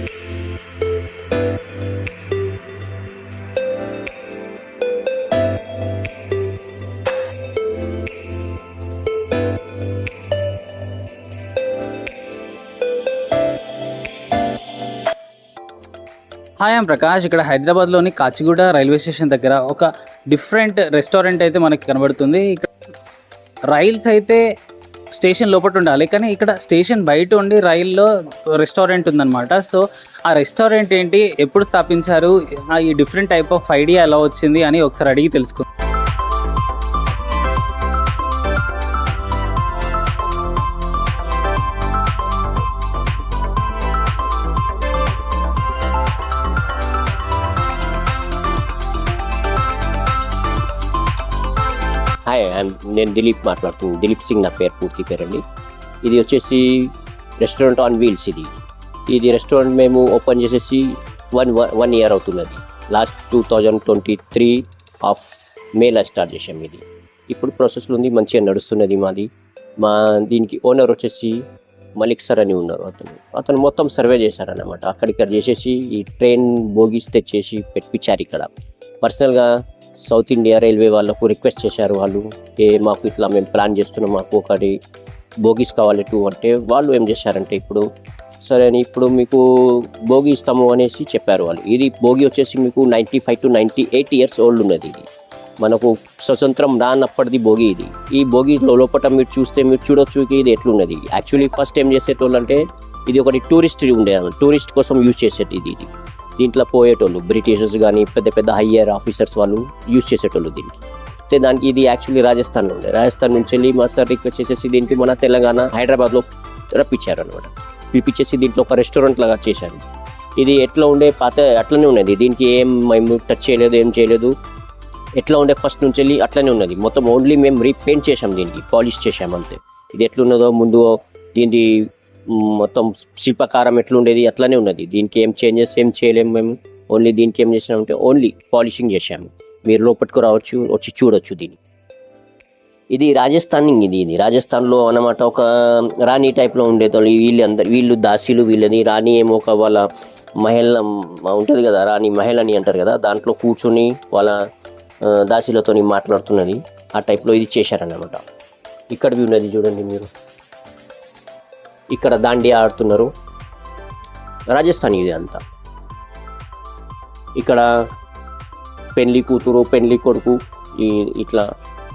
Hi I'm Prakash. ఇక్కడ హైదరాబాద్లోని Kachiguda railway station దగ్గర ఒక డిఫరెంట్ రెస్టారెంట్ అయితే మనకి కనబడుతుంది. ఇక్కడ రైల్స్ అయితే స్టేషన్ లోపల ఉండాలి, కానీ ఇక్కడ స్టేషన్ బయట ఉండి రైల్లో రెస్టారెంట్ ఉందన్నమాట. సో ఆ రెస్టారెంట్ ఏంటి, ఎప్పుడు స్థాపించారు, ఈ డిఫరెంట్ టైప్ ఆఫ్ ఐడియా ఎలా వచ్చింది అని ఒకసారి అడిగి తెలుసుకుందాం. హాయ్, నేను దిలీప్ మాట్లాడుతున్నాను. దిలీప్ సింగ్ నా పేరు, పూర్తి పేరండి. ఇది వచ్చేసి రెస్టారెంట్ ఆన్ వీల్స్. ఇది రెస్టారెంట్ మేము ఓపెన్ చేసేసి వన్ ఇయర్ అవుతున్నది. లాస్ట్ 2023 ఆఫ్ మేలో స్టార్ట్ చేసాం. ఇది ఇప్పుడు ప్రాసెస్లో ఉంది, మంచిగా నడుస్తున్నది మాది. దీనికి ఓనర్ వచ్చేసి మలిక్ సార్ అని ఉన్నారు. అతను మొత్తం సర్వే చేశారనమాట. అక్కడిక్కడ చేసేసి ఈ ట్రైన్ బోగీస్ తెచ్చేసి పెట్టించారు. ఇక్కడ పర్సనల్గా సౌత్ ఇండియా రైల్వే వాళ్ళకు రిక్వెస్ట్ చేశారు. వాళ్ళు మాకు ఇట్లా మేము ప్లాన్ చేస్తున్నాం, మాకు ఒకటి బోగీస్ కావాలి అంటే వాళ్ళు ఏం చేశారంటే ఇప్పుడు సరే అని ఇప్పుడు మీకు బోగి ఇస్తాము అనేసి చెప్పారు వాళ్ళు. ఇది బోగి వచ్చేసి మీకు 95 to 98 years ఓల్డ్ ఉన్నది. ఇది మనకు స్వతంత్రం రానప్పటిది బోగి. ఈ బోగి లోపల మీరు చూడొచ్చు ఇది ఎట్లున్నది. యాక్చువల్లీ ఫస్ట్ ఏం చేసేటోళ్ళు అంటే ఇది ఒకటి టూరిస్ట్ కోసం యూజ్ చేసేది. ఇది దీంట్లో పోయేటోళ్ళు బ్రిటిషర్స్ కానీ పెద్ద పెద్ద హయ్యర్ ఆఫీసర్స్ వాళ్ళు యూజ్ చేసేటోళ్ళు దీనికి. అయితే దానికి ఇది యాక్చువల్లీ రాజస్థాన్లో ఉండే. రాజస్థాన్ నుంచి వెళ్ళి మా సార్ రిక్వెస్ట్ చేసేసి దీనికి మన తెలంగాణ హైదరాబాద్లో రప్పించారు అనమాట. పిలిపించేసి దీంట్లో ఒక రెస్టారెంట్ లాగా చేశారు. ఇది ఎట్లా ఉండే పాత అట్లనే ఉన్నది. దీనికి మేము టచ్ చేయలేదు, ఏం చేయలేదు. ఎట్లా ఉండే ఫస్ట్ నుంచి వెళ్ళి అట్లనే ఉన్నది. మొత్తం ఓన్లీ మేము రీపెయింట్ చేసాం, దీనికి పాలిష్ చేసాం అంతే. ఇది ఎట్లున్నదో ముందు దీనికి మొత్తం శిల్పకారం ఎట్లుండేది అట్లనే ఉన్నది. దీనికి ఏం చేంజెస్ ఏం చేయలేము మేము. ఓన్లీ దీనికి ఏం చేసామంటే ఓన్లీ పాలిషింగ్ చేసాము. మీరు లోపలికి రావచ్చు, వచ్చి చూడొచ్చు దీన్ని. ఇది రాజస్థాన్. ఇది రాజస్థాన్లో అన్నమాట ఒక రాణి టైప్లో ఉండేది. వీళ్ళు దాసీలు. వీళ్ళని రాణి ఏమో ఒక వాళ్ళ మహిళ ఉంటుంది కదా, రాణి మహిళ అని అంటారు కదా, దాంట్లో కూర్చొని వాళ్ళ దాసీలతో మాట్లాడుతున్నది. ఆ టైప్లో ఇది చేశారన్నమాట. ఇక్కడ ఉన్నది చూడండి మీరు. ఇక్కడ దాండియా ఆడుతున్నారు. రాజస్థాన్ ఇది అంతా. ఇక్కడ పెళ్లి కూతురు పెళ్లి కొడుకు ఇట్లా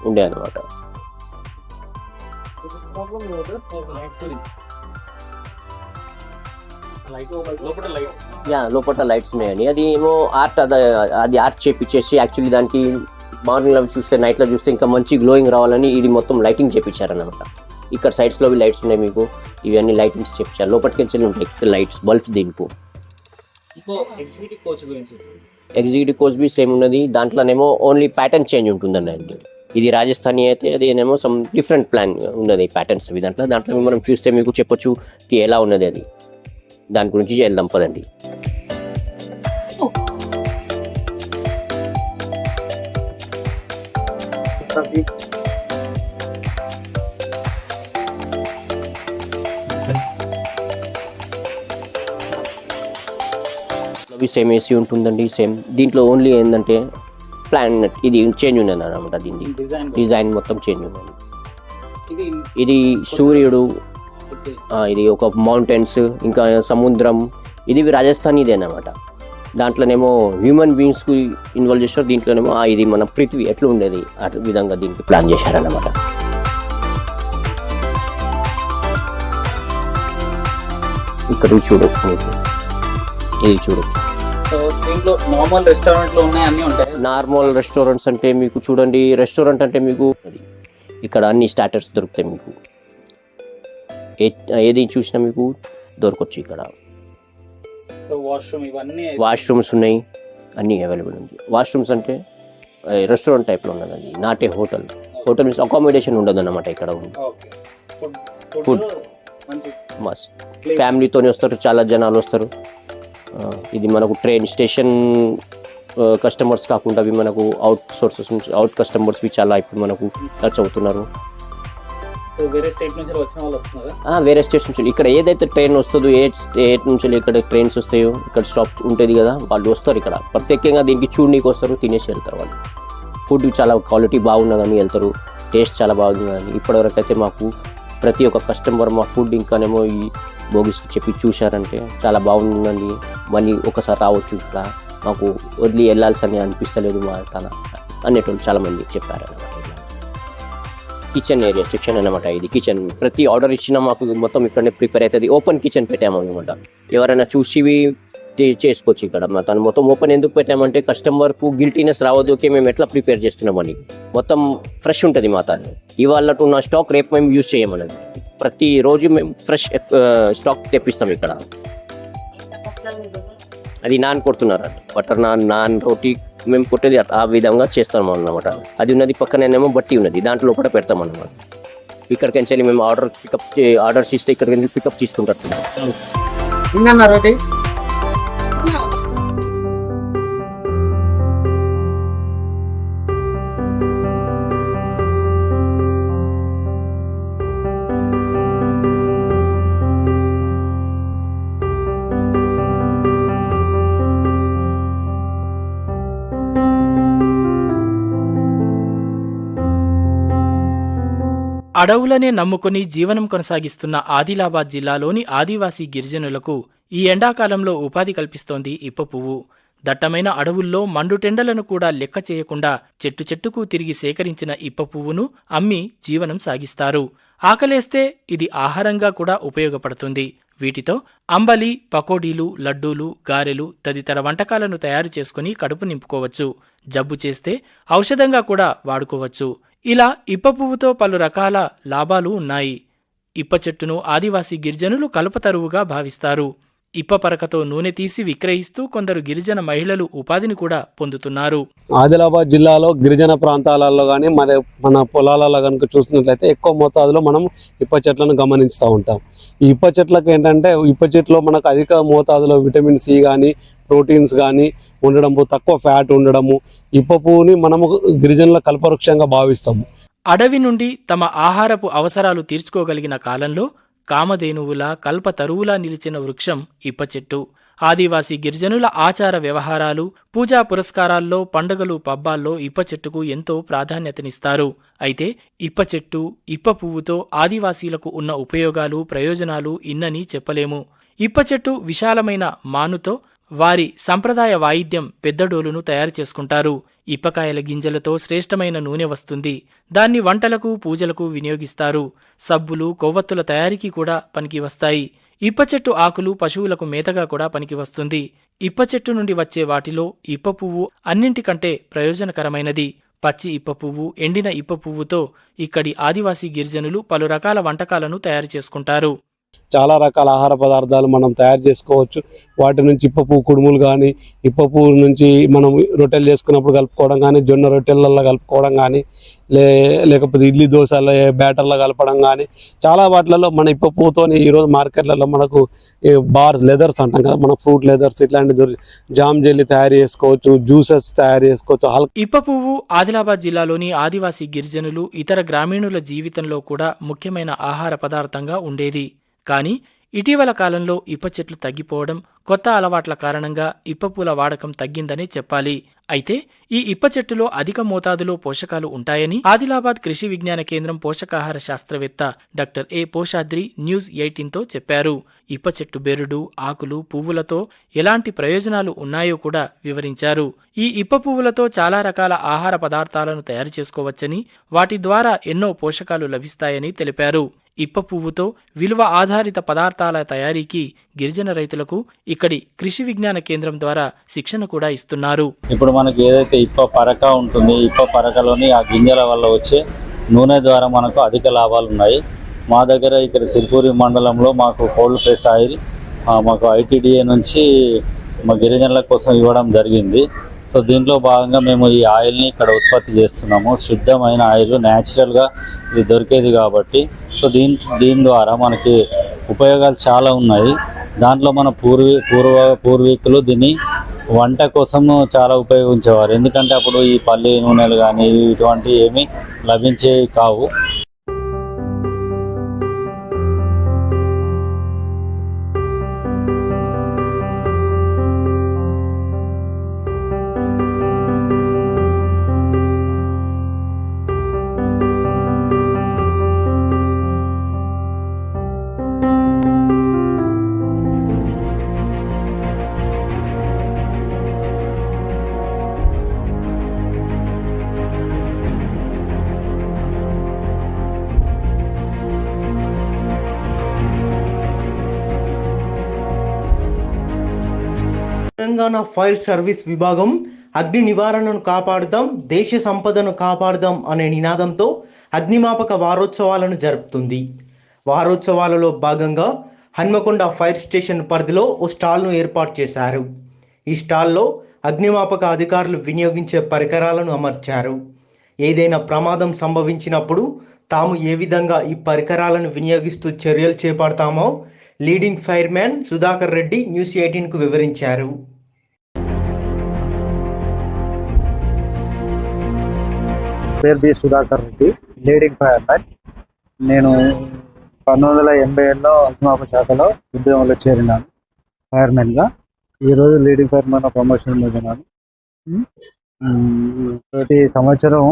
ఉండే అనమాట. లోపల లైట్స్ ఉన్నాయని అది ఏమో ఆర్ట్. అది ఆర్ట్ చేపించేసి యాక్చువల్లీ దానికి మార్నింగ్లో చూస్తే నైట్లో చూస్తే ఇంకా మంచి గ్లోయింగ్ రావాలని ఇది మొత్తం లైటింగ్ చేపించారనమాట. ఇక్కడ సైడ్స్లో లైట్స్ ఉన్నాయి మీకు. ఇవన్నీ లైటింగ్స్ చేపించారు. లోపలికి వెళ్ళి ఉంటాయి లైట్స్, బల్బ్స్. దీనికి ఎగ్జిక్యూటివ్ కోచ్ బి సేమ్ ఉన్నది. దాంట్లోనేమో ఓన్లీ ప్యాటర్న్ చేంజ్ ఉంటుందండి. ఇది రాజస్థానీ అయితే అదేనేమో సమ్ డిఫరెంట్ ప్లాన్ ఉన్నది ప్యాటర్న్స్ అవి. దాంట్లో మనం చూస్తే మీకు చెప్పొచ్చు ఎలా ఉన్నది అది. దాని గురించి వెళ్దాం పదండి. సేమ్ ఏసీ ఉంటుందండి, సేమ్. దీంట్లో ఓన్లీ ఏంటంటే ప్లాన్ ఇది చేంజ్ ఉన్నది అనమాట. దీన్ని డిజైన్ మొత్తం చేంజ్ ఉన్నది. ఇది సూర్యుడు, ఇది ఒక మౌంటైన్స్, ఇంకా సముద్రం. ఇది రాజస్థాన్ ఇదేనమాట. దాంట్లోనేమో హ్యూమన్ బీయింగ్స్కి ఇన్వాల్వ్ చేశారు. దీంట్లోనేమో ఇది మన పృథ్వీ ఎట్లా ఉండేది ఆ విధంగా దీనికి ప్లాన్ చేశారన్నమాట. ఇక్కడ చూడు, ఇది చూడు. నార్మల్ రెస్టారెంట్స్ అంటే మీకు చూడండి, రెస్టారెంట్ అంటే మీకు ఇక్కడ అన్ని స్టార్టర్స్ దొరుకుతాయి మీకు. ఏది చూసినా మీకు దొరకవచ్చు ఇక్కడ. వాష్రూమ్స్ ఉన్నాయి, అన్నీ అవైలబుల్ ఉంది. వాష్రూమ్స్ అంటే రెస్టారెంట్ టైప్లో ఉన్నది. అది నాటే హోటల్ మీన్స్ అకామిడేషన్ ఉండదు అన్నమాట. ఇక్కడ ఉంది ఫుడ్ మస్ట్. ఫ్యామిలీతోనే వస్తారు, చాలా జనాలు వస్తారు. ఇది మనకు ట్రైన్ స్టేషన్ కస్టమర్స్ కాకుండా అవి మనకు అవుట్ కస్టమర్స్వి చాలా ఇప్పుడు మనకు టచ్ అవుతున్నారు. సో వేరే స్టేట్ నుంచి వచ్చిన వాళ్ళు వస్తున్నారా? వేరే స్టేట్స్ నుంచి ఇక్కడ ఏదైతే ట్రైన్ వస్తుందో ఏ స్టేట్ నుంచి ఇక్కడ ట్రైన్స్ వస్తాయో ఇక్కడ స్టాప్ ఉంటుంది కదా, వాళ్ళు వస్తారు ఇక్కడ ప్రత్యేకంగా దీనికి చూడనీకి వస్తారు, తినేసి వెళ్తారు. వాళ్ళు ఫుడ్ చాలా క్వాలిటీ బాగున్నదని వెళ్తారు, టేస్ట్ చాలా బాగుంది కానీ ఇప్పటివరకు అయితే మాకు ప్రతి ఒక్క కస్టమర్ మా ఫుడ్ ఇంకానేమో ఈ బోగిస్కి చెప్పి చూశారంటే చాలా బాగుందండి, మళ్ళీ ఒకసారి రావచ్చు, ఇక్కడ మాకు వదిలి వెళ్ళాల్సి అనిపిస్తలేదు మా తన అనేటోళ్ళు చాలామంది చెప్పారు అన్నమాట. కిచెన్ ఏరియా సెక్షన్ అనమాట ఇది. కిచెన్ ప్రతి ఆర్డర్ ఇచ్చినా మాకు మొత్తం ఇక్కడనే ప్రిపేర్ అవుతుంది. ఓపెన్ కిచెన్ పెట్టాము అనమాట, ఎవరైనా చూసి చేసుకోవచ్చు ఇక్కడ. తను మొత్తం ఓపెన్ ఎందుకు పెట్టామంటే కస్టమర్కు గిల్టీనెస్ రావద్దు, ఓకే మేము ఎట్లా ప్రిపేర్ చేస్తున్నామని. మొత్తం ఫ్రెష్ ఉంటుంది మా తాను. ఇవాళ ఉన్న స్టాక్ రేపు మేము యూజ్ చేయమన్నది. ప్రతిరోజు మేము ఫ్రెష్ స్టాక్ తెప్పిస్తాం ఇక్కడ. అది నాన్ కొడుతున్నారు, బటర్ నాన్ రోటీ మేము కొట్టేది ఆ విధంగా చేస్తాం అన్నమాట. అది ఉన్నది పక్కనేమో బట్టి ఉన్నది, దాంట్లో కూడా పెడతాం అన్నమాట. ఇక్కడికి వెళ్ళి మేము ఆర్డర్స్ ఇస్తే ఇక్కడికి వెళ్ళి పికప్ తీసుకుంటారు. అడవులనే నమ్ముకుని జీవనం కొనసాగిస్తున్న ఆదిలాబాద్ జిల్లాలోని ఆదివాసీ గిరిజనులకు ఈ ఎండాకాలంలో ఉపాధి కల్పిస్తోంది ఇప్ప పువ్వు. దట్టమైన అడవుల్లో మండుటెండలను కూడా లెక్క చేయకుండా చెట్టు చెట్టుకు తిరిగి సేకరించిన ఇప్ప పువ్వును అమ్మి జీవనం సాగిస్తారు. ఆకలేస్తే ఇది ఆహారంగా కూడా ఉపయోగపడుతుంది. వీటితో అంబలి, పకోడీలు, లడ్డూలు, గారెలు తదితర వంటకాలను తయారు చేసుకుని కడుపు నింపుకోవచ్చు. జబ్బు చేస్తే ఔషధంగా కూడా వాడుకోవచ్చు. ఇలా ఇప్ప పువ్వుతో పలు రకాల లాభాలు ఉన్నాయి. ఇప్ప చెట్టును ఆదివాసీ గిరిజనులు కల్పతరువుగా భావిస్తారు. ఇప్ప పరకతో నూనె తీసి విక్రయిస్తూ కొందరు గిరిజన మహిళలు ఉపాధిని కూడా పొందుతున్నారు. ఆదిలాబాద్ జిల్లాలో గిరిజన ప్రాంతాలలో కానీ మన పొలాలలో కనుక చూసినట్లయితే ఎక్కువ మోతాదులో మనం ఇప్ప చెట్లను గమనిస్తూ ఉంటాం. ఈ ఇప్ప చెట్లకు ఏంటంటే ఇప్ప చెట్లో మనకు అధిక మోతాదులో విటమిన్ సి కానీ ప్రోటీన్స్ కానీ ఉండడము, తక్కువ ఫ్యాట్ ఉండడము, ఇప్ప పువ్వుని మనము గిరిజనుల కల్పవృక్షంగా భావిస్తాము. అడవి నుండి తమ ఆహారపు అవసరాలు తీర్చుకోగలిగిన కాలంలో కామధేనువులా కల్పతరువులా నిలిచిన వృక్షం ఇప్ప చెట్టు. ఆదివాసీ గిరిజనుల ఆచార వ్యవహారాలు, పూజా పురస్కారాల్లో, పండుగలు, పబ్బాల్లో ఇప్ప చెట్టుకు ఎంతో ప్రాధాన్యతనిస్తారు. అయితే ఇప్ప చెట్టు, ఇప్ప పువ్వుతో ఆదివాసీలకు ఉన్న ఉపయోగాలు, ప్రయోజనాలు ఇన్నని చెప్పలేము. ఇప్ప చెట్టు విశాలమైన మానుతో వారి సంప్రదాయ వాయిద్యం పెద్దడోలును తయారు చేసుకుంటారు. ఇప్పకాయల గింజలతో శ్రేష్టమైన నూనె వస్తుంది. దాన్ని వంటలకు, పూజలకు వినియోగిస్తారు. సబ్బులు, కొవ్వొత్తుల తయారీకి కూడా పనికి వస్తాయి. ఇప్ప చెట్టు ఆకులు పశువులకు మేతగా కూడా పనికి వస్తుంది. ఇప్ప చెట్టు నుండి వచ్చే వాటిలో ఇప్ప పువ్వు అన్నింటికంటే ప్రయోజనకరమైనది. పచ్చి ఇప్ప పువ్వు, ఎండిన ఇప్ప పువ్వుతో ఇక్కడి ఆదివాసీ గిరిజనులు పలు రకాల వంటకాలను తయారు చేసుకుంటారు. చాలా రకాల ఆహార పదార్థాలు మనం తయారు చేసుకోవచ్చు. వాటి నుంచి ఇప్ప పువ్వు కుడుములు కానీ, ఇప్ప పువ్వు నుంచి మనం రొట్టెలు చేసుకున్నప్పుడు కలుపుకోవడం కానీ, జొన్న రొట్టెలలో కలుపుకోవడం కానీ, లేకపోతే ఇడ్లీ దోశల బ్యాటర్లో కలపడం కానీ, చాలా వాటిలలో మన ఇప్ప పువ్వుతో ఈరోజు మార్కెట్లలో మనకు లెదర్స్ అంటాం కదా, మన ఫ్రూట్ లెదర్స్ ఇట్లాంటి జామ్ జెల్లీ తయారు చేసుకోవచ్చు, జ్యూసెస్ తయారు చేసుకోవచ్చు. ఇప్ప పువ్వు ఆదిలాబాద్ జిల్లాలోని ఆదివాసీ గిరిజనులు, ఇతర గ్రామీణుల జీవితంలో కూడా ముఖ్యమైన ఆహార పదార్థంగా ఉండేది. కానీ ఇటీవల కాలంలో ఇప్ప చెట్లు తగ్గిపోవడం, కొత్త అలవాట్ల కారణంగా ఇప్పపూల వాడకం తగ్గిందనే చెప్పాలి. అయితే ఈ ఇప్ప చెట్టులో అధిక మోతాదులో పోషకాలు ఉంటాయని ఆదిలాబాద్ కృషి విజ్ఞాన కేంద్రం పోషకాహార శాస్త్రవేత్త డాక్టర్ ఏ పోషాద్రి న్యూస్ 18తో చెప్పారు. ఇప్ప చెట్టు బెరుడు, ఆకులు, పువ్వులతో ఎలాంటి ప్రయోజనాలు ఉన్నాయో కూడా వివరించారు. ఈ ఇప్ప పువ్వులతో చాలా రకాల ఆహార పదార్థాలను తయారు చేసుకోవచ్చని, వాటి ద్వారా ఎన్నో పోషకాలు లభిస్తాయని తెలిపారు. ఇప్ప పువ్వుతో విలువ ఆధారిత పదార్థాల తయారీకి గిరిజన రైతులకు ఇక్కడి కృషి విజ్ఞాన కేంద్రం ద్వారా శిక్షణ కూడా ఇస్తున్నారు. ఇప్పుడు మనకి ఏదైతే ఇప్ప పరక ఉంటుంది, ఇప్ప పరకలోని ఆ గింజల వల్ల వచ్చే నూనె ద్వారా మనకు అధిక లాభాలు ఉన్నాయి. మా దగ్గర ఇక్కడ సిరిపూరి మండలంలో మాకు కోల్డ్ ప్రెస్ ఆయిల్ మాకు ఐటీడీఏ నుంచి మా గిరిజనుల కోసం ఇవ్వడం జరిగింది. సో దీంట్లో భాగంగా మేము ఈ ఆయిల్ని ఇక్కడ ఉత్పత్తి చేస్తున్నాము. శుద్ధమైన ఆయిల్, న్యాచురల్గా ఇది దొరికేది కాబట్టి సో దీని ద్వారా మనకి ఉపయోగాలు చాలా ఉన్నాయి. దాంట్లో మన పూర్వీకులు దీన్ని వంట కోసం చాలా ఉపయోగించేవారు. ఎందుకంటే అప్పుడు ఈ పల్లి నూనెలు కానీ ఇటువంటి ఏమీ లభించేవి కావు. తెలంగాణ ఫైర్ సర్వీస్ విభాగం అగ్ని నివారణను కాపాడుదాం, దేశ సంపదను కాపాడుదాం అనే నినాదంతో అగ్నిమాపక వారోత్సవాలను జరుపుతుంది. వారోత్సవాలలో భాగంగా హన్మకొండ ఫైర్ స్టేషన్ పరిధిలో ఓ స్టాల్ను ఏర్పాటు చేశారు. ఈ స్టాల్లో అగ్నిమాపక అధికారులు వినియోగించే పరికరాలను అమర్చారు. ఏదైనా ప్రమాదం సంభవించినప్పుడు తాము ఏ విధంగా ఈ పరికరాలను వినియోగిస్తూ చర్యలు చేపడతామో leading fireman Sudhakar Reddy news 18కు వివరించారు. పేరు B Sudhakar Reddy, leading fireman. నేను 1987లో అగ్నిమాపక శాఖలో ఉద్యోగంలో చేరినాను ఫైర్మెన్గా. ఈరోజు లీడింగ్ ఫైర్మెన్ ప్రమోషన్ మీద ఉన్నాను. ప్రతి సంవత్సరం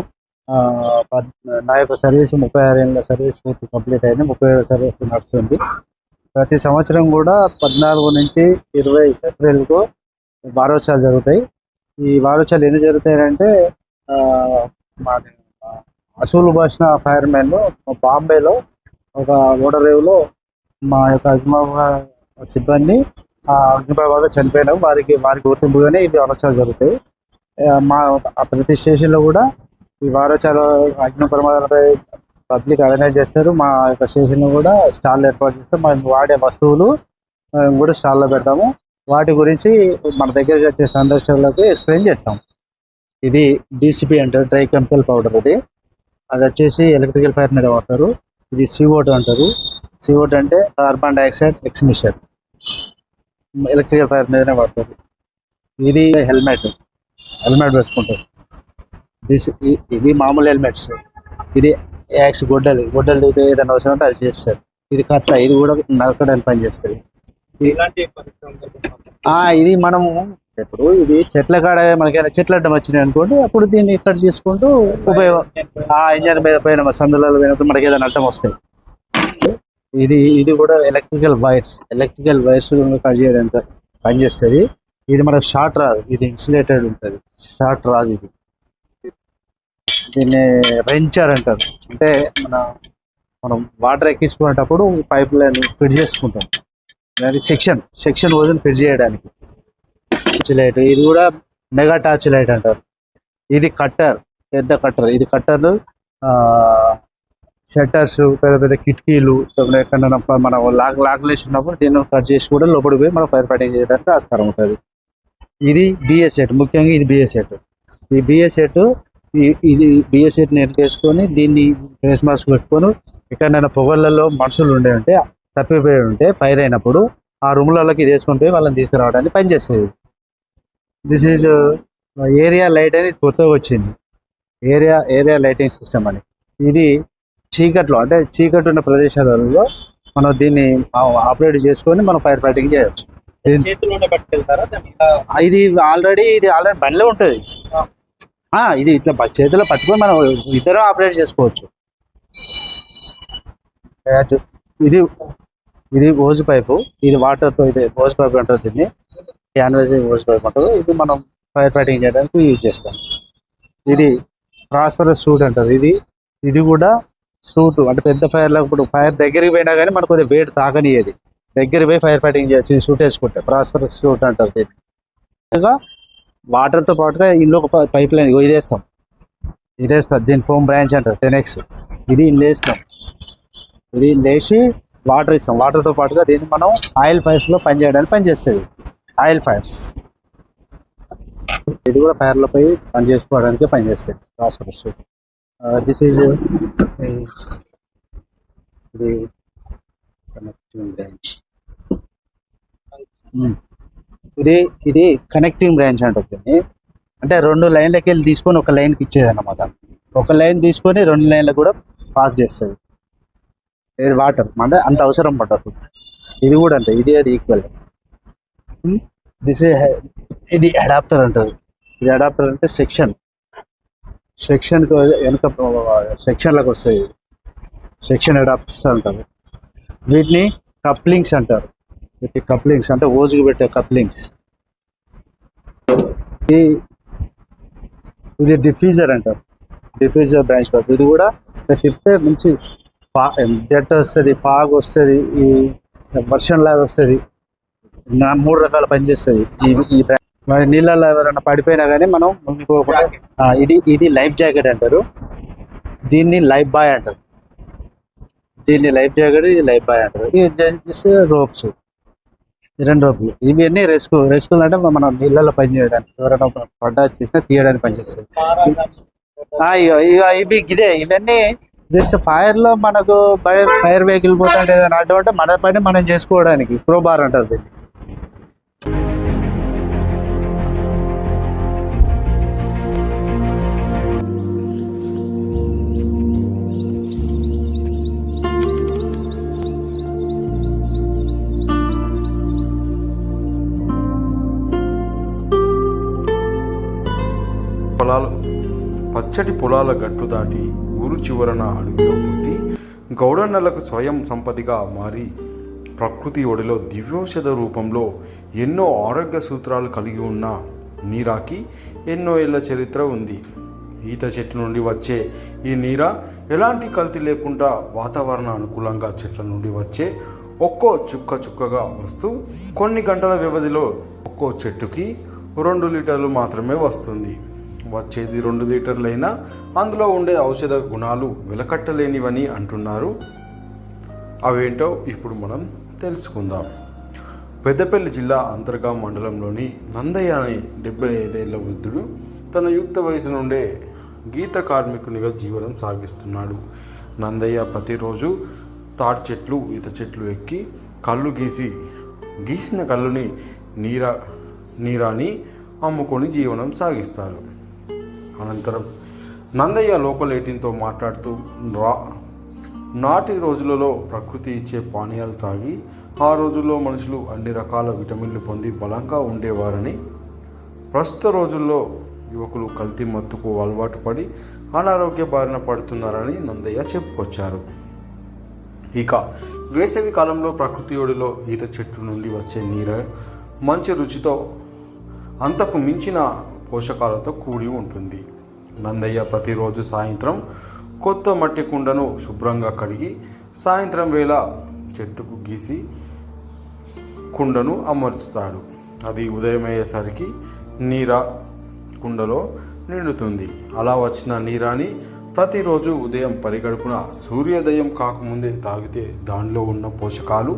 నా యొక్క సర్వీస్ 36 ఏళ్ళ సర్వీస్ పూర్తి కంప్లీట్ అయింది. 37 సర్వీస్ నడుస్తుంది. ప్రతి సంవత్సరం కూడా 14 నుంచి 20 ఏప్రిల్కు వారోత్సవాలు జరుగుతాయి. ఈ వారోత్సవాలు ఎందుకు జరుగుతాయంటే మా అసూలు భాషణ ఫైర్మెన్ బాంబేలో ఒక ఓడరేవులో మా యొక్క అగ్నిమాపక సిబ్బంది ఆ అగ్ని ప్రమాదంలో చనిపోయినాం. వారికి గుర్తింపుగానే ఇవి వారోత్సవాలు జరుగుతాయి. మా ప్రతి స్టేషన్లో కూడా ఈ వారోత్సవాలు అగ్ని ప్రమాదాలపై పబ్లిక్ అవేర్నెస్ చేస్తారు. మా యొక్క స్టేషన్లో కూడా స్టాల్ ఏర్పాటు చేస్తాం. మనం వాడే వస్తువులు కూడా స్టాల్లో పెడతాము. వాటి గురించి మన దగ్గరికి వచ్చే సందర్శకులకు ఎక్స్ప్లెయిన్ చేస్తాం. ఇది DCP అంటారు, డ్రై కెమికల్ పౌడర్. అది వచ్చేసి ఎలక్ట్రికల్ ఫైర్ మీద వాడతారు. ఇది CO2 అంటారు. CO2 అంటే కార్బన్ డైఆక్సైడ్ ఎక్స్మిషన్, ఎలక్ట్రికల్ ఫైర్ మీదనే వాడతారు. ఇది హెల్మెట్ పెట్టుకుంటారు. ఇవి మామూలు హెల్మెట్స్. ఇది యాక్స్ గొడ్డలు దిగితే ఏదైనా అవసరం ఉంటే అది చేస్తారు. ఇది కట్ట, ఇది కూడా నరకడానికి పని చేస్తుంది. ఇది మనము ఇప్పుడు ఇది చెట్ల కాడ మనకైనా చెట్లు అడ్డం వచ్చినాయి అనుకోండి, అప్పుడు దీన్ని కట్ చేసుకుంటూ ఉపయోగం. ఇంజన్ మీద పోయిన సందులలో పోయినప్పుడు మనకి ఏదైనా అడ్డం వస్తాయి. ఇది కూడా ఎలక్ట్రికల్ వైర్స్ కట్ చేయడానికి పనిచేస్తుంది. ఇది మనకు షార్ట్ రాదు, ఇది ఇన్సులేటెడ్ ఉంటుంది, షార్ట్ రాదు. దీన్ని రెంచర్ అంటారు. అంటే మనం వాటర్ ఎక్కించుకునేటప్పుడు పైప్ లైన్ ఫిట్ చేసుకుంటాం. దాని సెక్షన్ వజన్ ఫిట్ చేయడానికి. టార్చ్ లైట్, ఇది కూడా మెగా టార్చ్ లైట్ అంటారు. ఇది కట్టర్, పెద్ద కట్టర్. ఇది కట్టర్ షట్టర్స్, పెద్ద కిటికీలు ఎక్కడైనా మనం లాక్ వేసుకున్నప్పుడు దీన్ని కట్ చేసి కూడా లోపలికి పోయి మనం ఫైర్ ఫైటింగ్ చేయడానికి ఆస్కారం ఉంటుంది. ఇది BS సెట్, ముఖ్యంగా ఇది BS సెట్. ఈ BS సెట్ ఇది BS సెట్ని ఎన్నుకేసుకొని దీన్ని ఫేస్ మాస్క్ పెట్టుకొని ఎక్కడైనా పొగళ్ళలో మనుషులు ఉంటే తప్పిపోయి ఉంటే ఫైర్ అయినప్పుడు ఆ రూమ్లలోకి ఇది వేసుకొని పోయి వాళ్ళని తీసుకురావడానికి పనిచేస్తుంది. దిస్ ఈజ్ ఏరియా లైట్ అని కొత్తగా వచ్చింది, ఏరియా లైటింగ్ సిస్టమ్ అని. ఇది చీకట్లో, అంటే చీకటి ఉన్న ప్రదేశాలలో మనం దీన్ని ఆపరేట్ చేసుకొని మనం ఫైర్ ఫైటింగ్ చేయొచ్చు. ఇది ఆల్రెడీ బండిలో ఉంటుంది. ఇది ఇట్లా చేతిలో పట్టుకొని మనం ఇద్దరం ఆపరేట్ చేసుకోవచ్చు. ఇది హోజ్ పైపు, ఇది వాటర్తో, ఇది హోజ్ పైప్ అంటారు. దీన్ని క్యాన్వాసింగ్ హోజ్ పైప్ అంటారు. ఇది మనం ఫైర్ ఫైటింగ్ చేయడానికి యూజ్ చేస్తాం. ఇది ప్రాస్పరస్ సూట్ అంటారు. ఇది కూడా సూట్, అంటే పెద్ద ఫైర్లో ఇప్పుడు ఫైర్ దగ్గరికి పోయినా కానీ మనకు కొద్దిగా వెయిట్ తాగనియేది, దగ్గర పోయి ఫైర్ ఫైటింగ్ చేయొచ్చు. సూట్ వేసుకుంటే ప్రాస్పరస్ సూట్ అంటారు. దీన్ని వాటర్తో పాటుగా ఇందులో ఒక పైప్ లైన్ ఇదేస్తాం. దీని ఫోమ్ బ్రాంచ్ అంటారు 10X. ఇది ఇందులో ఇది లేచి వాటర్ ఇస్తాం. వాటర్తో పాటుగా దీన్ని మనం ఆయిల్ ఫైర్స్లో పనిచేయడానికి పనిచేస్తుంది. ఆయిల్ ఫైర్స్ ఇది కూడా ఫైర్లో పోయి పని చేసుకోవడానికి పనిచేస్తుంది ప్రాస్పరస్ సూట్. దిస్ ఈజ్ ఇది కనెక్టింగ్ బ్రాంచ్. ఇది కనెక్టింగ్ బ్రాంచ్ అంటారు దీన్ని. అంటే 2 లైన్లకి వెళ్ళి తీసుకొని ఒక లైన్కి ఇచ్చేది అనమాట. ఒక లైన్ తీసుకొని 2 లైన్లకు కూడా పాస్ చేస్తుంది. ఇది వాటర్ అంటే అంత అవసరం పడదు. ఇది కూడా అంతే, ఇది అది ఈక్వల్. ఇది అడాప్టర్ అంటారు. ఇది అడాప్టర్ అంటే సెక్షన్ వెనుక సెక్షన్లకు వస్తాయి. సెక్షన్ అడాప్టర్స్ అంటారు. వీటిని కప్లింగ్స్ అంటారు. కప్లింగ్స్ అంటే ఓజుకు పెట్టే కప్లింగ్స్. ఇది డిఫ్యూజర్ అంటారు. Diffuser branch pipe. ఇది కూడా తిప్పితే మంచి జెట్ వస్తుంది, ఫాగ్ వస్తుంది, ఈ వర్షం లాగా వస్తుంది. 3 రకాల పనిచేస్తుంది ఈ బ్రాంచ్. మరి నీళ్ళల్లో ఎవరైనా పడిపోయినా కానీ మనం మునిగిపోకుండా ఇది లైఫ్ జాకెట్ అంటారు, దీన్ని లైఫ్ బాయ్ అంటారు. దీన్ని లైఫ్ జాకెట్, ఇది లైఫ్ బాయ్ అంటారు. ఇది రోప్స్, 2 రోపులు. ఇవన్నీ రెస్క్యూలు అంటే మనం నీళ్ళలో పని చేయడానికి, ఎవరైనా పడ్డా చేసినా తీయడానికి పనిచేస్తుంది. ఇవన్నీ జస్ట్ ఫైర్ లో మనకు ఫైర్ వెహికల్ పోతుంటే ఏదైనా అడ్డం అంటే మన పని మనం చేసుకోవడానికి క్రోబార్ అంటారు దీన్ని. పచ్చటి పొలాల గట్టు దాటి ఊరు చివరన అడవిలో పుట్టి గౌడన్నలకు స్వయం సంపదిగా మారి ప్రకృతి ఒడిలో దివ్యౌషధ రూపంలో ఎన్నో ఆరోగ్య సూత్రాలు కలిగి ఉన్న నీరాకి ఎన్నో ఏళ్ల చరిత్ర ఉంది. ఈత చెట్టు నుండి వచ్చే ఈ నీర ఎలాంటి కల్తీ లేకుండా వాతావరణ అనుకూలంగా చెట్ల నుండి వచ్చే ఒక్కో చుక్కగా వస్తూ కొన్ని గంటల వ్యవధిలో ఒక్కో చెట్టుకి 2 లీటర్లు మాత్రమే వస్తుంది. వచ్చేది 2 లీటర్లైనా అందులో ఉండే ఔషధ గుణాలు వెలకట్టలేనివని అంటున్నారు. అవేంటో ఇప్పుడు మనం తెలుసుకుందాం. పెద్దపల్లి జిల్లా అంతర్గా మండలంలోని నందయ్య అనే 75 ఏళ్ల వృద్ధుడు తన యుక్త వయసు నుండే గీత కార్మికునిగా జీవనం సాగిస్తున్నాడు. నందయ్య ప్రతిరోజు తాటి చెట్లు, ఈత చెట్లు ఎక్కి కళ్ళు గీసిన కళ్ళుని నీరాని అమ్ముకొని జీవనం సాగిస్తాడు. అనంతరం నందయ్య లోకల్ 18తో మాట్లాడుతూ నాటి రోజులలో ప్రకృతి ఇచ్చే పానీయాలు తాగి ఆ రోజుల్లో మనుషులు అన్ని రకాల విటమిన్లు పొంది బలంగా ఉండేవారని, ప్రస్తుత రోజుల్లో యువకులు కల్తీ మత్తుకు అలవాటు పడి అనారోగ్య బారిన పడుతున్నారని నందయ్య చెప్పుకొచ్చారు. ఇక వేసవి కాలంలో ప్రకృతి ఒడిలో ఈత చెట్టు నుండి వచ్చే నీరు మంచి రుచితో అంతకు మించిన పోషకాలతో కూడి ఉంటుంది. నందయ్య ప్రతిరోజు సాయంత్రం కొత్త మట్టి కుండను శుభ్రంగా కడిగి సాయంత్రం వేళ చెట్టుకు గీసి కుండను అమర్చుతాడు. అది ఉదయమయ్యేసరికి నీరా కుండలో నిండుతుంది. అలా వచ్చిన నీరాని ప్రతిరోజు ఉదయం పరిగడుపున సూర్యోదయం కాకముందే తాగితే దానిలో ఉన్న పోషకాలు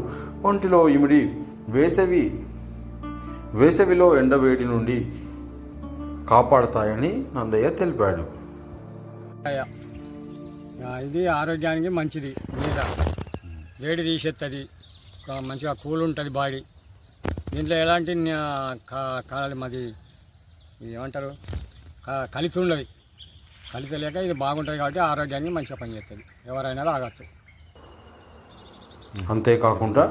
ఒంటిలో ఇమిడి వేసవిలో ఎండవేడి నుండి కాపాడుతాయని నందయ్య తెలిపాడు. ఇది ఆరోగ్యానికి మంచిది. నీర వేడి తీసేస్తుంది, మంచిగా కూల్ ఉంటుంది బాడీ. దీంట్లో ఎలాంటి మాది ఏమంటారు కలిసి ఉండదు. కలిసి లేక ఇది బాగుంటుంది కాబట్టి ఆరోగ్యానికి మంచిగా పనిచేస్తుంది. ఎవరైనా తాగచ్చు. అంతేకాకుండా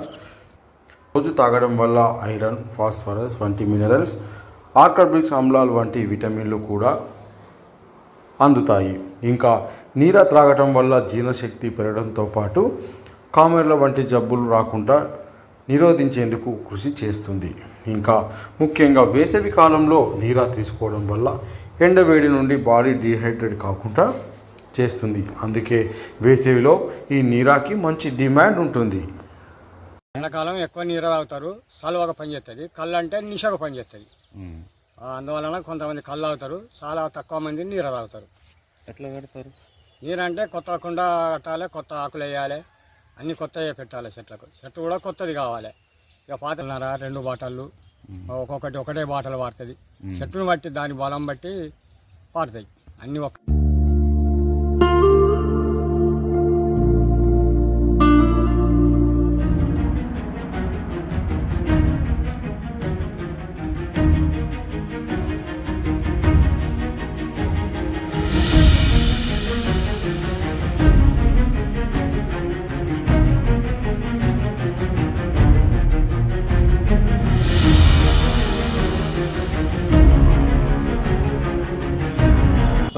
రోజు తాగడం వల్ల ఐరన్, ఫాస్ఫరస్ వంటి మినరల్స్, ఆర్కార్బిక్ ఆమ్లాలు వంటి విటమిన్లు కూడా అందుతాయి. ఇంకా నీర త్రాగటం వల్ల జీర్ణశక్తి పెరగడంతో పాటు కామెర్ల వంటి జబ్బులు రాకుండా నిరోధించేందుకు కృషి చేస్తుంది. ఇంకా ముఖ్యంగా వేసవి కాలంలో నీర తీసుకోవడం వల్ల ఎండవేడి నుండి బాడీ డీహైడ్రేట్ కాకుండా చేస్తుంది. అందుకే వేసవిలో ఈ నీరాకి మంచి డిమాండ్ ఉంటుంది. ఎండాకాలం ఎక్కువ నీరు తాగుతారు, సలువగా పనిచేస్తుంది. కళ్ళు అంటే నిషగా పనిచేస్తుంది. అందువలన కొంతమంది కళ్ళు తాగుతారు, చాలా తక్కువ మంది నీరు తాగుతారు. ఎట్లా కడతారు? నీరు అంటే కొత్త కుండ కట్టాలి, కొత్త ఆకులు వేయాలి, అన్ని కొత్తవి పెట్టాలి. చెట్టు కూడా కొత్తది కావాలి. ఇక పాతలున్నారా 2 బాటలు, ఒకటే బాటలు పారుతుంది. చెట్టును బట్టి దాని బలం బట్టి పారుతాయి అన్ని.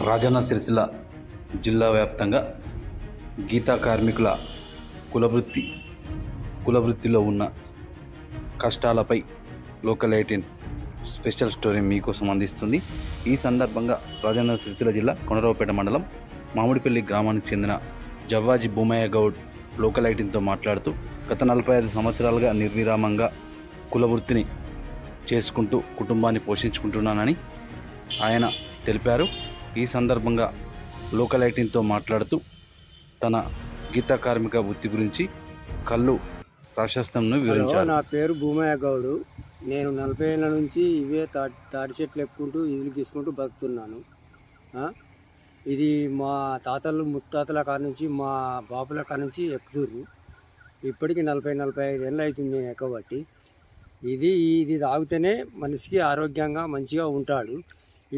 రాజన్న సిరిసిల్ల జిల్లా వ్యాప్తంగా గీతా కార్మికుల కులవృత్తిలో ఉన్న కష్టాలపై లోకల్ 18 స్పెషల్ స్టోరీ మీకోసం అందిస్తుంది. ఈ సందర్భంగా రాజన్న సిరిసిల్ల జిల్లా కొండరావుపేట మండలం మామిడిపల్లి గ్రామానికి చెందిన జవ్వాజీ భూమయ్య గౌడ్ లోకల్ 18తో మాట్లాడుతూ గత 45 సంవత్సరాలుగా నిర్విరామంగా కులవృత్తిని చేసుకుంటూ కుటుంబాన్ని పోషించుకుంటున్నానని ఆయన తెలిపారు. ఈ సందర్భంగా లోకల్ 18తో మాట్లాడుతూ తన గీత కార్మిక వృత్తి గురించి కళ్ళు ప్రాశస్త్యంను వివరించారు. నా పేరు భూమయ్య గౌడు. నేను 40 ఏళ్ళ నుంచి ఇవే తాటి చెట్లు ఎక్కుంటూ ఇల్లు గీసుకుంటూ బతుకుతున్నాను. ఇది మా తాతలు ముత్తాతల కాడ నుంచి మా బాపుల కాడ నుంచి ఎక్కుతుర్రు. ఇప్పటికి 40-45 ఏళ్ళు అవుతుంది నేను ఎక్కబట్టి. ఇది తాగితేనే మనిషికి ఆరోగ్యంగా మంచిగా ఉంటాడు.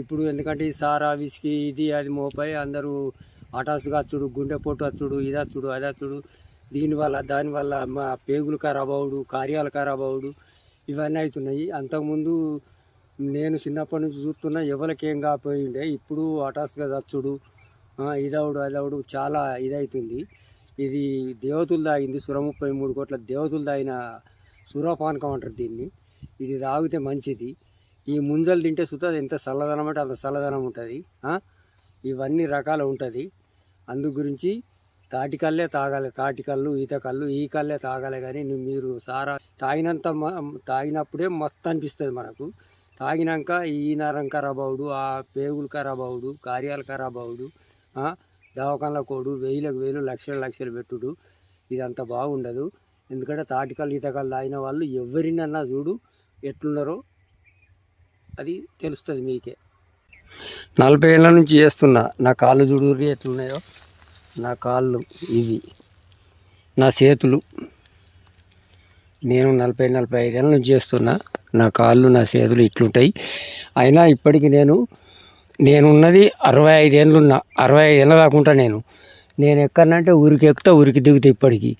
ఇప్పుడు ఎందుకంటే ఈ సారా విసికి ఇది అది మోపై అందరూ ఆటాసుగా వచ్చుడు, గుండెపోటు వచ్చుడు, ఇది వచ్చుడు అది వచ్చుడు, దానివల్ల మా పేగులు ఖరాబ్ అవుడు, కార్యాలు ఖరాబ్ అవుడు, ఇవన్నీ అవుతున్నాయి. అంతకుముందు నేను చిన్నప్పటి నుంచి చూస్తున్నా ఎవరికేం కాకపోయిండే. ఇప్పుడు ఆటాసుగా చచ్చుడు, ఇదవుడు అదవుడు చాలా ఇదవుతుంది. ఇది దేవతలు తాగింది, 33 కోట్ల దేవతలు తాగిన సూరపానకం అంటారు దీన్ని. ఇది తాగితే మంచిది. ఈ ముంజలు తింటే సుతా ఎంత చల్లదనం అంటే అంత చల్లదనం ఉంటుంది. ఇవన్నీ రకాలు ఉంటుంది. అందు గురించి తాటికల్లే తాగాలి. తాటికల్లు, ఈతకల్లు, ఈ కల్లే తాగాలి. కానీ మీరు సారా తాగినప్పుడే మస్తు అనిపిస్తుంది మనకు. తాగినాక ఈ నరం ఖరాబ్ అవుడు, ఆ పేగులు ఖరాబ్ అవుడు, కార్యాలు ఖరాబ్ అవుడు, దవాఖానలో కోడు, 1000 లక్షలు పెట్టుడు, ఇదంతా బాగుండదు. ఎందుకంటే తాటికల్లు ఈతకల్లు తాగిన వాళ్ళు ఎవరినన్నా చూడు ఎట్లున్నారో అది తెలుస్తుంది మీకే. 40 ఏళ్ళ నుంచి చేస్తున్నా. నా కాళ్ళు చూడుర్రి ఎట్లున్నాయో. నా కాళ్ళు ఇవి, నా చేతులు. నేను 40-45 ఏళ్ళ నుంచి చేస్తున్నా. నా కాళ్ళు నా చేతులు ఇట్లుంటాయి. అయినా ఇప్పటికి నేనున్నది 65 ఏళ్ళున్నా. 65 ఏళ్ళ దాకుంటా నేను ఎక్కడనంటే ఊరికి ఎక్కుతా, ఊరికి దిగుతా. ఇప్పటికి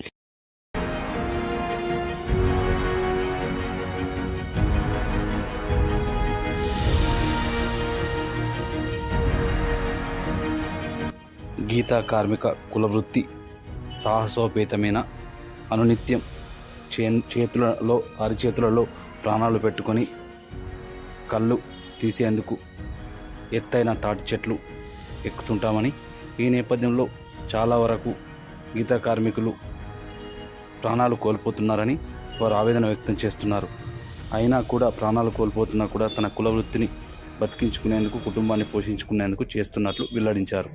గీతా కార్మిక కుల వృత్తి సాహసోపేతమైన అనునిత్యం అరిచేతులలో ప్రాణాలు పెట్టుకొని కళ్ళు తీసేందుకు ఎత్తైన తాటి చెట్లు ఎక్కుతుంటామని, ఈ నేపథ్యంలో చాలా వరకు గీతా కార్మికులు ప్రాణాలు కోల్పోతున్నారని వారు ఆవేదన వ్యక్తం చేస్తున్నారు. అయినా కూడా ప్రాణాలు కోల్పోతున్నా కూడా తన కుల వృత్తిని బతికించుకునేందుకు, కుటుంబాన్ని పోషించుకునేందుకు చేస్తున్నట్లు వెల్లడించారు.